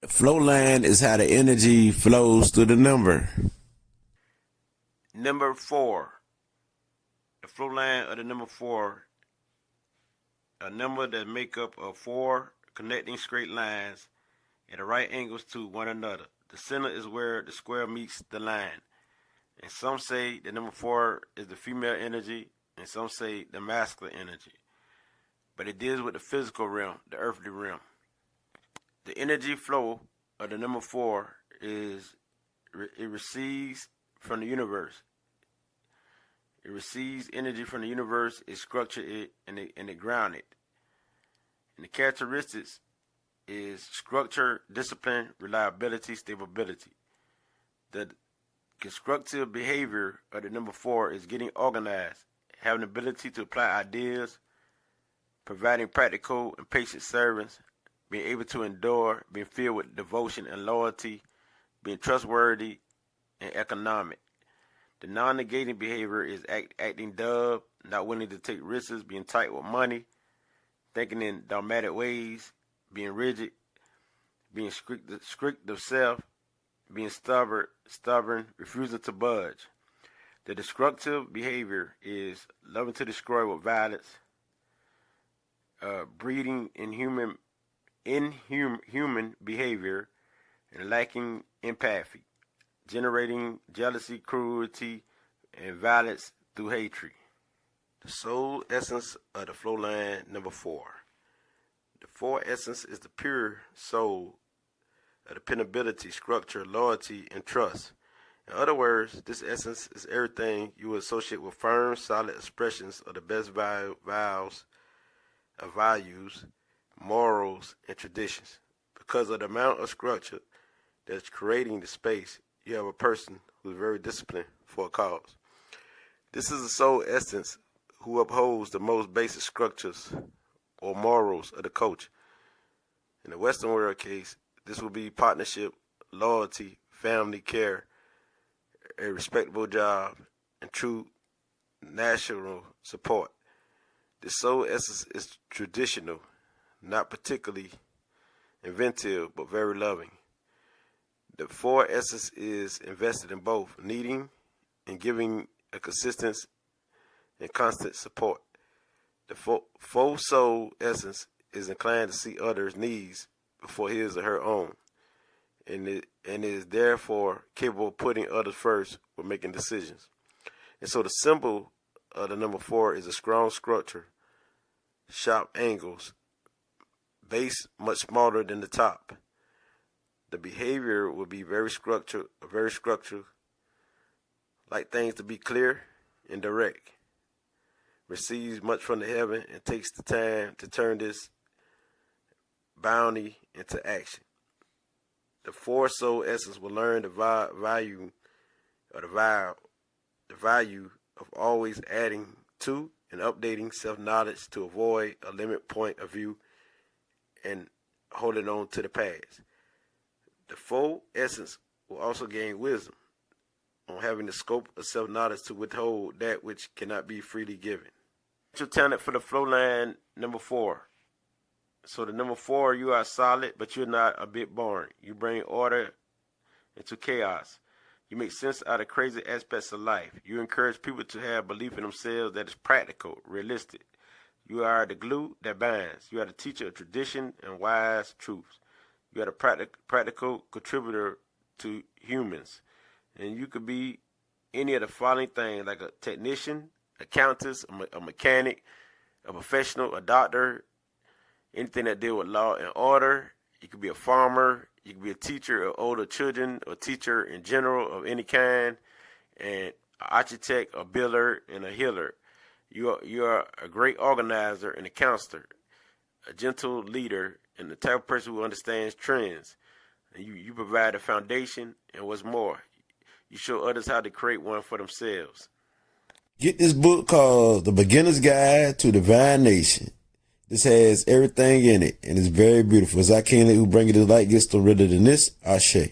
Flow line is how the energy flows through the number. Number 4. The flow line of the number 4, a number that make up of 4 connecting straight lines at the right angles to one another. The center is where the square meets the line. And some say the number 4 is the female energy, and some say the masculine energy. But it deals with the physical realm, the earthly realm. The energy flow of the number 4 is it receives from the universe. It receives energy from the universe, it structures it, and it grounds it. And the characteristics is structure, discipline, reliability, stability. The constructive behavior of the number 4 is getting organized, having the ability to apply ideas, providing practical and patient service, being able to endure, being filled with devotion and loyalty, being trustworthy and economic. The non-negating behavior is acting dumb, not willing to take risks, being tight with money, thinking in dogmatic ways, being rigid, being strict of self, being stubborn, refusing to budge. The destructive behavior is loving to destroy with violence, breeding inhuman behavior, and lacking empathy, generating jealousy, cruelty, and violence through hatred. The soul essence of the flow line number 4. The 4 essence is the pure soul of dependability, structure, loyalty, and trust. In other words, this essence is everything you would associate with firm, solid expressions of the best values, morals, and traditions. Because of the amount of structure that's creating the space, you have a person who's very disciplined for a cause. This is the soul essence who upholds the most basic structures or morals of the culture. In the Western world case, this will be partnership, loyalty, family care, a respectable job, and true national support. The soul essence is traditional, not particularly inventive, but very loving. The 4 essence is invested in both needing and giving a consistent and constant support. The 4 soul essence is inclined to see others' needs before his or her own, and is therefore capable of putting others first when making decisions. And so the symbol of the number 4 is a strong structure, sharp angles, base much smaller than the top. The behavior will be very structured, like things to be clear and direct. Receives much from the heaven and takes the time to turn this bounty into action. The 4 soul essence will learn the value of always adding to and updating self-knowledge to avoid a limit point of view and holding on to the past. The 4 essence will also gain wisdom on having the scope of self-knowledge to withhold that which cannot be freely given. Your talent for the flow line number 4. So the number 4, you are solid, but you're not a bit boring. You bring order into chaos. You make sense out of crazy aspects of life. You encourage people to have belief in themselves that is practical, realistic. You are the glue that binds. You are the teacher of tradition and wise truths. You are the practical contributor to humans. And you could be any of the following things, like a technician, accountant, a mechanic, a professional, a doctor, anything that deal with law and order. You could be a farmer. You could be a teacher of older children, or teacher in general of any kind, and an architect, a builder, and a healer. You are a great organizer and a counselor, a gentle leader, and the type of person who understands trends. And you provide a foundation, and what's more, you show others how to create one for themselves. Get this book called The Beginner's Guide to Divine Nation. This has everything in it, and it's very beautiful. As I can't let who bring it to light gets no redder than this, Ashe.